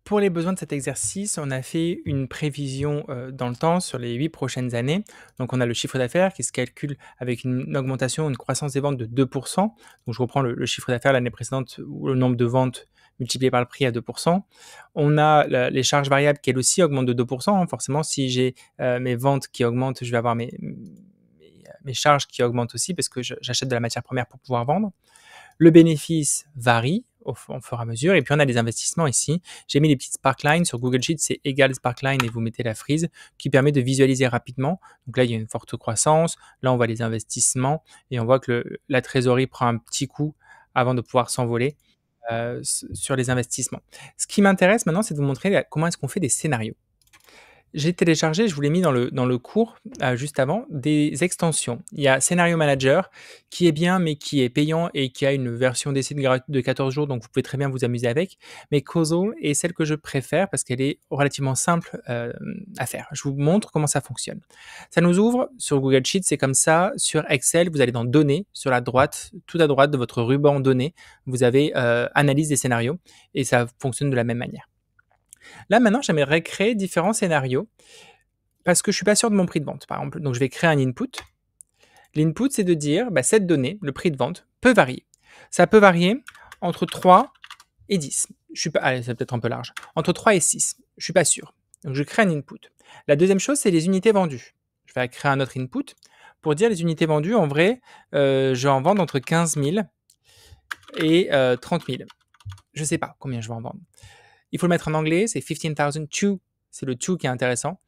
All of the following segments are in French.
Pour les besoins de cet exercice, on a fait une prévision, dans le temps sur les 8 prochaines années. Donc on a le chiffre d'affaires qui se calcule avec une augmentation, une croissance des ventes de 2. Donc je reprends le chiffre d'affaires l'année précédente ou le nombre de ventes multiplié par le prix à 2. On a la les charges variables qui elles aussi augmentent de 2 hein. Forcément si j'ai, mes ventes qui augmentent, je vais avoir mes charges qui augmentent aussi parce que j'achète de la matière première pour pouvoir vendre. Le bénéfice varie au fur et à mesure. Et puis, on a les investissements ici. J'ai mis les petites sparklines sur Google Sheets, c'est égal sparkline et vous mettez la frise qui permet de visualiser rapidement. Donc là, il y a une forte croissance. Là, on voit les investissements et on voit que la trésorerie prend un petit coup avant de pouvoir s'envoler sur les investissements. Ce qui m'intéresse maintenant, c'est de vous montrer comment est-ce qu'on fait des scénarios. J'ai téléchargé, je vous l'ai mis dans le cours, juste avant, des extensions. Il y a Scenario Manager qui est bien, mais qui est payant et qui a une version d'essai de 14 jours, donc vous pouvez très bien vous amuser avec. Mais Causal est celle que je préfère parce qu'elle est relativement simple, à faire. Je vous montre comment ça fonctionne. Ça nous ouvre sur Google Sheets, c'est comme ça. Sur Excel, vous allez dans Données, sur la droite, tout à droite de votre ruban Données, vous avez, Analyse des scénarios et ça fonctionne de la même manière. Là, maintenant, j'aimerais créer différents scénarios parce que je suis pas sûr de mon prix de vente, par exemple. Donc, je vais créer un input. L'input, c'est de dire, cette donnée, le prix de vente, peut varier. Ça peut varier entre 3 et 10. Je suis pas, allez, c'est peut-être un peu large. Entre 3 et 6. Je suis pas sûr. Donc, je crée un input. La deuxième chose, c'est les unités vendues. Je vais créer un autre input pour dire les unités vendues. En vrai, je vais en vendre entre 15 000 et 30 000. Je sais pas combien je vais en vendre. Il faut le mettre en anglais, c'est 15,002. C'est le to qui est intéressant.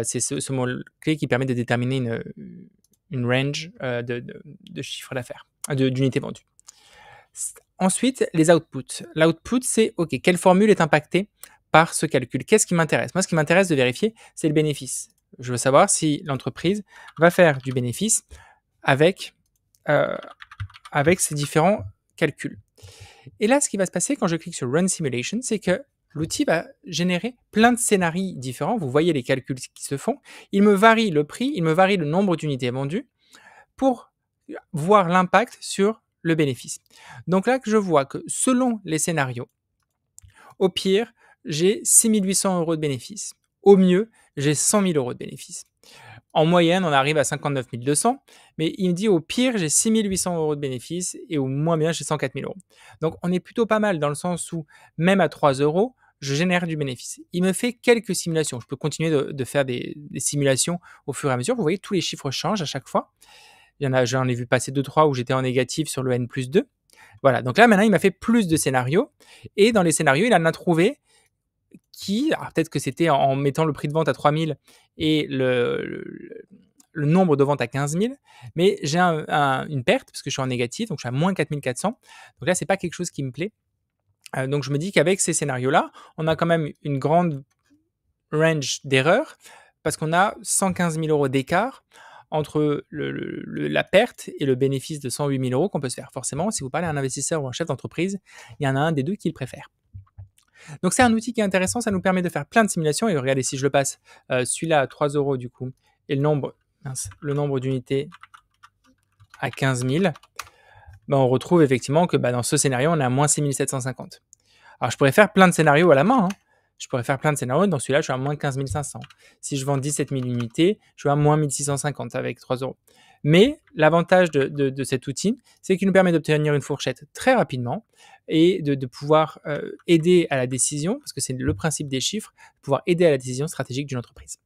C'est ce mot-clé qui permet de déterminer une range de chiffre d'affaires, d'unités vendues. Ensuite, les outputs. L'output, c'est OK, quelle formule est impactée par ce calcul? Qu'est-ce qui m'intéresse? Moi, ce qui m'intéresse de vérifier, c'est le bénéfice. Je veux savoir si l'entreprise va faire du bénéfice avec, euh, avec ces différents calculs. Et là, ce qui va se passer quand je clique sur Run Simulation, c'est que l'outil va générer plein de scénarios différents. Vous voyez les calculs qui se font. Il me varie le prix, il me varie le nombre d'unités vendues pour voir l'impact sur le bénéfice. Donc là, je vois que selon les scénarios, au pire, j'ai 6 800 euros de bénéfice. Au mieux, j'ai 100 000 euros de bénéfice. En moyenne, on arrive à 59 200, mais il me dit au pire, j'ai 6 800 euros de bénéfice et au moins bien, j'ai 104 000 euros. Donc, on est plutôt pas mal dans le sens où, même à 3 euros, je génère du bénéfice. Il me fait quelques simulations. Je peux continuer de faire des simulations au fur et à mesure. Vous voyez, tous les chiffres changent à chaque fois. J'en ai vu passer 2-3 où j'étais en négatif sur le N+2. Voilà, donc là, maintenant, il m'a fait plus de scénarios. Et dans les scénarios, il en a trouvé alors peut-être que c'était en mettant le prix de vente à 3 000 et le nombre de ventes à 15 000, mais j'ai une perte parce que je suis en négatif, donc je suis à moins 4 400. Donc là, c'est pas quelque chose qui me plaît. Donc je me dis qu'avec ces scénarios-là, on a quand même une grande range d'erreurs parce qu'on a 115 000 euros d'écart entre la perte et le bénéfice de 108 000 euros qu'on peut se faire. Forcément, si vous parlez à un investisseur ou un chef d'entreprise, il y en a un des deux qui le préfère. Donc c'est un outil qui est intéressant, ça nous permet de faire plein de simulations. Et regardez, si je le passe celui-là à 3 euros du coup, et le nombre d'unités à 15 000, on retrouve effectivement que dans ce scénario, on est à moins 6 750. Alors je pourrais faire plein de scénarios à la main. Je pourrais faire plein de scénarios. Dans celui-là, je suis à moins 15 500. Si je vends 17 000 unités, je suis à moins 1650 avec 3 euros. Mais l'avantage de cet outil, c'est qu'il nous permet d'obtenir une fourchette très rapidement et de pouvoir aider à la décision, parce que c'est le principe des chiffres, pouvoir aider à la décision stratégique d'une entreprise.